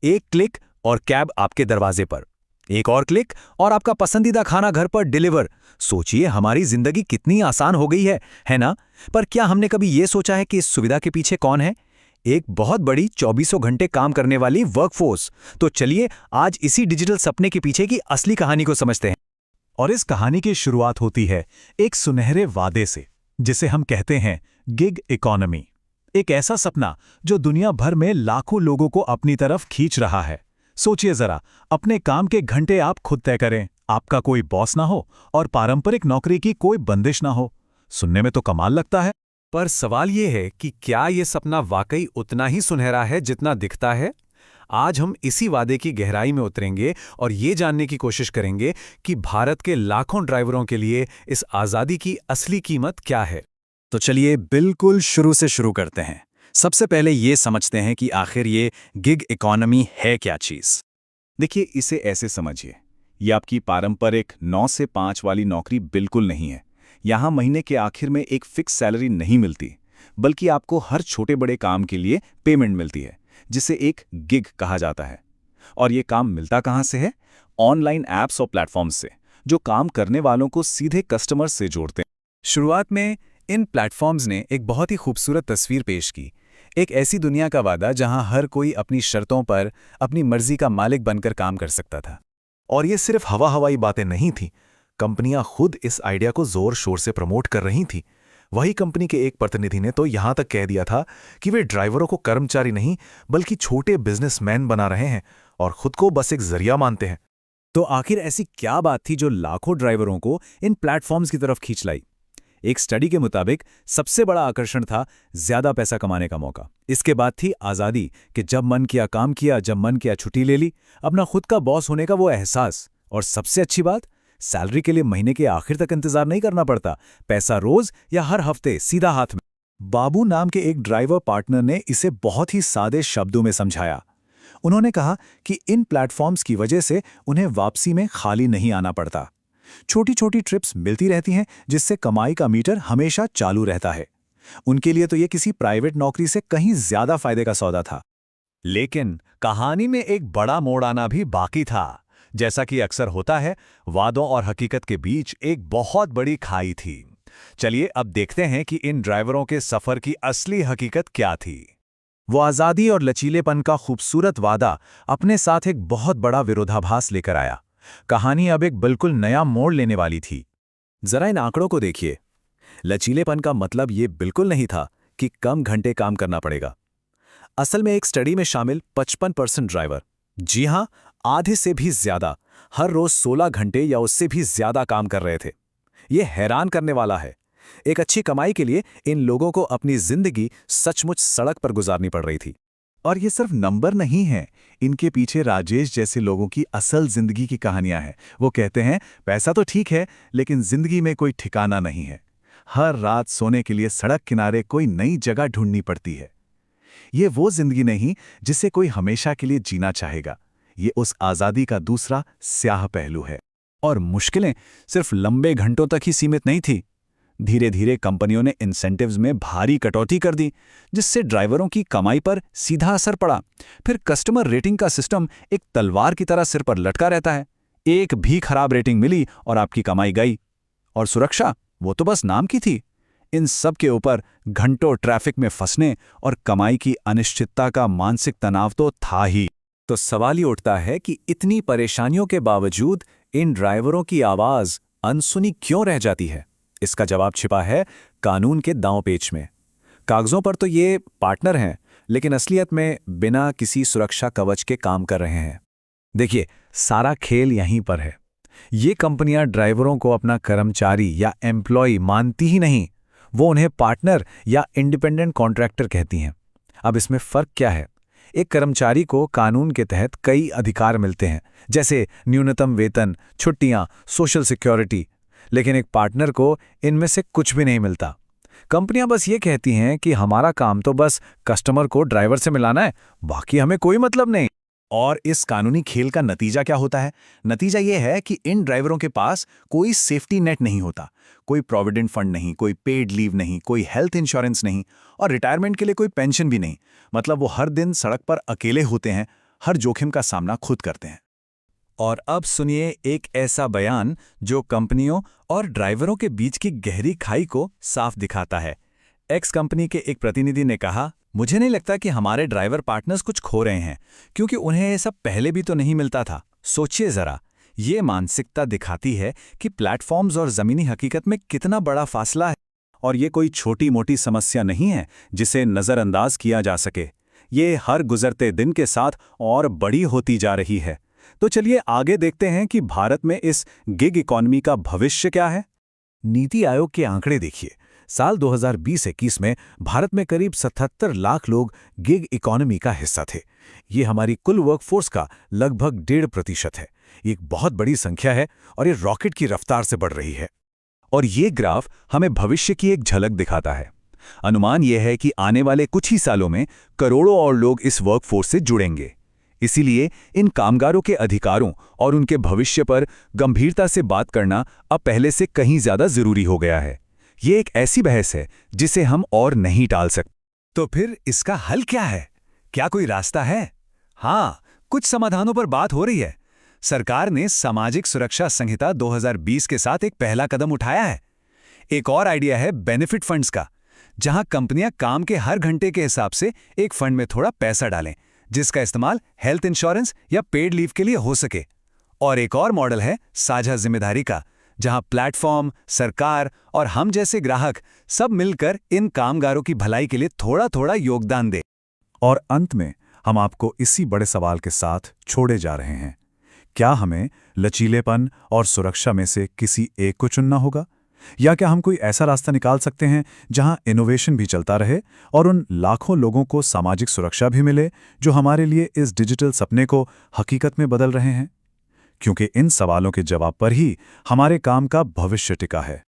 एक क्लिक और कैब आपके दरवाजे पर। एक और क्लिक और आपका पसंदीदा खाना घर पर डिलीवर। सोचिए हमारी जिंदगी कितनी आसान हो गई है ना? पर क्या हमने कभी ये सोचा है कि इस सुविधा के पीछे कौन है? एक बहुत बड़ी 24 घंटे काम करने वाली वर्कफोर्स। तो चलिए आज इसी डिजिटल सपने के पीछे की असली कहानी को समझते हैं। और इस कहानी की शुरुआत होती है एक सुनहरे वादे से, जिसे हम कहते हैं गिग इकोनॉमी। एक ऐसा सपना जो दुनिया भर में लाखों लोगों को अपनी तरफ खींच रहा है। सोचिए जरा, अपने काम के घंटे आप खुद तय करें, आपका कोई बॉस ना हो और पारंपरिक नौकरी की कोई बंदिश ना हो। सुनने में तो कमाल लगता है। पर सवाल ये है कि क्या ये सपना वाकई उतना ही सुनहरा है जितना दिखता है? आज हम इसी वादे की गहराई में उतरेंगे और ये जानने की कोशिश करेंगे कि भारत के लाखों ड्राइवरों के लिए इस आज़ादी की असली कीमत क्या है। तो चलिए बिल्कुल शुरू से शुरू करते हैं। सबसे पहले ये समझते हैं कि आखिर ये गिग इकोनॉमी है क्या चीज़। देखिए, इसे ऐसे समझिए, ये आपकी पारंपरिक 9 से 5 वाली नौकरी बिल्कुल नहीं है। यहाँ महीने के आखिर में एक फिक्स सैलरी नहीं मिलती, बल्कि आपको हर छोटे बड़े काम के लिए पेमेंट मिलती है, जिसे एक गिग कहा जाता है। और ये काम मिलता कहाँ से है? ऑनलाइन ऐप्स और प्लेटफॉर्म्स से, जो काम करने वालों को सीधे कस्टमर से जोड़ते हैं। शुरुआत में इन प्लेटफॉर्म्स ने एक बहुत ही खूबसूरत तस्वीर पेश की। एक ऐसी दुनिया का वादा जहां हर कोई अपनी शर्तों पर अपनी मर्जी का मालिक बनकर काम कर सकता था। और ये सिर्फ हवा हवाई बातें नहीं थीं। कंपनियां खुद इस आइडिया को जोर शोर से प्रमोट कर रही थीं। वही कंपनी के एक प्रतिनिधि ने तो यहां तक कह दिया था कि वे ड्राइवरों को कर्मचारी नहीं, बल्कि छोटे बिजनेसमैन बना रहे हैं और खुद को बस एक जरिया मानते हैं। तो आखिर ऐसी क्या बात थी जो लाखों ड्राइवरों को इन प्लेटफॉर्म्स की तरफ खींच लाई? एक स्टडी के मुताबिक सबसे बड़ा आकर्षण था ज्यादा पैसा कमाने का मौका। इसके बाद थी आज़ादी कि जब मन किया काम किया, जब मन किया छुट्टी ले ली, अपना खुद का बॉस होने का वो एहसास। और सबसे अच्छी बात, सैलरी के लिए महीने के आखिर तक इंतजार नहीं करना पड़ता। पैसा रोज या हर हफ्ते सीधा हाथ में। बाबू नाम के एक ड्राइवर पार्टनर ने इसे बहुत ही सादे शब्दों में समझाया। उन्होंने कहा कि इन प्लेटफॉर्म्स की वजह से उन्हें वापसी में खाली नहीं आना पड़ता। छोटी छोटी ट्रिप्स मिलती रहती हैं, जिससे कमाई का मीटर हमेशा चालू रहता है। उनके लिए तो ये किसी प्राइवेट नौकरी से कहीं ज्यादा फायदे का सौदा था। लेकिन कहानी में एक बड़ा मोड़ आना भी बाकी था। जैसा कि अक्सर होता है, वादों और हकीकत के बीच एक बहुत बड़ी खाई थी। चलिए अब देखते हैं कि इन ड्राइवरों के सफर की असली हकीकत क्या थी। वो आज़ादी और लचीलेपन का खूबसूरत वादा अपने साथ एक बहुत बड़ा विरोधाभास लेकर आया। कहानी अब एक बिल्कुल नया मोड़ लेने वाली थी। जरा इन आंकड़ों को देखिए। लचीलेपन का मतलब ये बिल्कुल नहीं था कि कम घंटे काम करना पड़ेगा। असल में एक स्टडी में शामिल 55% ड्राइवर, जी हां, आधे से भी ज्यादा, हर रोज 16 घंटे या उससे भी ज्यादा काम कर रहे थे। यह हैरान करने वाला है। एक अच्छी कमाई के लिए इन लोगों को अपनी जिंदगी सचमुच सड़क पर गुजारनी पड़ रही थी। और ये सिर्फ नंबर नहीं है, इनके पीछे राजेश जैसे लोगों की असल जिंदगी की कहानियां हैं। वो कहते हैं, पैसा तो ठीक है, लेकिन जिंदगी में कोई ठिकाना नहीं है। हर रात सोने के लिए सड़क किनारे कोई नई जगह ढूंढनी पड़ती है। ये वो जिंदगी नहीं जिसे कोई हमेशा के लिए जीना चाहेगा। ये उस आज़ादी का दूसरा स्याह पहलू है। और मुश्किलें सिर्फ लंबे घंटों तक ही सीमित नहीं थी। धीरे धीरे कंपनियों ने इंसेंटिव्स में भारी कटौती कर दी, जिससे ड्राइवरों की कमाई पर सीधा असर पड़ा। फिर कस्टमर रेटिंग का सिस्टम एक तलवार की तरह सिर पर लटका रहता है। एक भी खराब रेटिंग मिली और आपकी कमाई गई। और सुरक्षा, वो तो बस नाम की थी। इन सब के ऊपर घंटों ट्रैफिक में फंसने और कमाई की अनिश्चितता का मानसिक तनाव तो था ही। तो सवाल ये उठता है कि इतनी परेशानियों के बावजूद इन ड्राइवरों की आवाज अनसुनी क्यों रह जाती है? इसका जवाब छिपा है कानून के दांव-पेच में। कागजों पर तो ये पार्टनर हैं, लेकिन असलियत में बिना किसी सुरक्षा कवच के काम कर रहे हैं। देखिए, सारा खेल यहीं पर है। ये कंपनियां ड्राइवरों को अपना कर्मचारी या एम्प्लॉय मानती ही नहीं, वो उन्हें पार्टनर या इंडिपेंडेंट कॉन्ट्रैक्टर कहती हैं। अब इसमें फर्क क्या है? एक कर्मचारी को कानून के तहत कई अधिकार मिलते हैं, जैसे न्यूनतम वेतन, छुट्टियां, सोशल सिक्योरिटी। लेकिन एक पार्टनर को इनमें से कुछ भी नहीं मिलता। कंपनियां बस ये कहती हैं कि हमारा काम तो बस कस्टमर को ड्राइवर से मिलाना है, बाकी हमें कोई मतलब नहीं। और इस कानूनी खेल का नतीजा क्या होता है? नतीजा ये है कि इन ड्राइवरों के पास कोई सेफ्टी नेट नहीं होता, कोई प्रोविडेंट फंड नहीं, कोई पेड लीव नहीं, कोई हेल्थ इंश्योरेंस नहीं और रिटायरमेंट के लिए कोई पेंशन भी नहीं। मतलब वो हर दिन सड़क पर अकेले होते हैं, हर जोखिम का सामना खुद करते हैं। और अब सुनिए एक ऐसा बयान जो कंपनियों और ड्राइवरों के बीच की गहरी खाई को साफ दिखाता है। एक्स कंपनी के एक प्रतिनिधि ने कहा, मुझे नहीं लगता कि हमारे ड्राइवर पार्टनर्स कुछ खो रहे हैं, क्योंकि उन्हें ये सब पहले भी तो नहीं मिलता था। सोचिए जरा, ये मानसिकता दिखाती है कि प्लेटफॉर्म्स और ज़मीनी हकीकत में कितना बड़ा फासला है। और ये कोई छोटी मोटी समस्या नहीं है जिसे नज़रअंदाज किया जा सके। ये हर गुजरते दिन के साथ और बड़ी होती जा रही है। तो चलिए आगे देखते हैं कि भारत में इस गिग इकॉनमी का भविष्य क्या है। नीति आयोग के आंकड़े देखिए। साल 2020-21 में भारत में करीब 77 लाख लोग गिग इकॉनमी का हिस्सा थे। ये हमारी कुल वर्कफोर्स का लगभग 1.5% है। ये एक बहुत बड़ी संख्या है और ये रॉकेट की रफ्तार से बढ़ रही है। और ये ग्राफ हमें भविष्य की एक झलक दिखाता है। अनुमान यह है कि आने वाले कुछ ही सालों में करोड़ों और लोग इस वर्कफोर्स से जुड़ेंगे। इसीलिए इन कामगारों के अधिकारों और उनके भविष्य पर गंभीरता से बात करना अब पहले से कहीं ज्यादा जरूरी हो गया है। ये एक ऐसी बहस है जिसे हम और नहीं टाल सकते। तो फिर इसका हल क्या है? क्या कोई रास्ता है? हाँ, कुछ समाधानों पर बात हो रही है। सरकार ने सामाजिक सुरक्षा संहिता 2020 के साथ एक पहला कदम उठाया है। एक और आइडिया है बेनिफिट फंड्स का, जहां कंपनियां काम के हर घंटे के हिसाब से एक फंड में थोड़ा पैसा डालें, जिसका इस्तेमाल हेल्थ इंश्योरेंस या पेड लीव के लिए हो सके। और एक और मॉडल है साझा जिम्मेदारी का, जहां प्लेटफॉर्म, सरकार और हम जैसे ग्राहक सब मिलकर इन कामगारों की भलाई के लिए थोड़ा थोड़ा योगदान दें। और अंत में हम आपको इसी बड़े सवाल के साथ छोड़े जा रहे हैं। क्या हमें लचीलेपन और सुरक्षा में से किसी एक को चुनना होगा, या क्या हम कोई ऐसा रास्ता निकाल सकते हैं जहां इनोवेशन भी चलता रहे और उन लाखों लोगों को सामाजिक सुरक्षा भी मिले जो हमारे लिए इस डिजिटल सपने को हकीकत में बदल रहे हैं? क्योंकि इन सवालों के जवाब पर ही हमारे काम का भविष्य टिका है।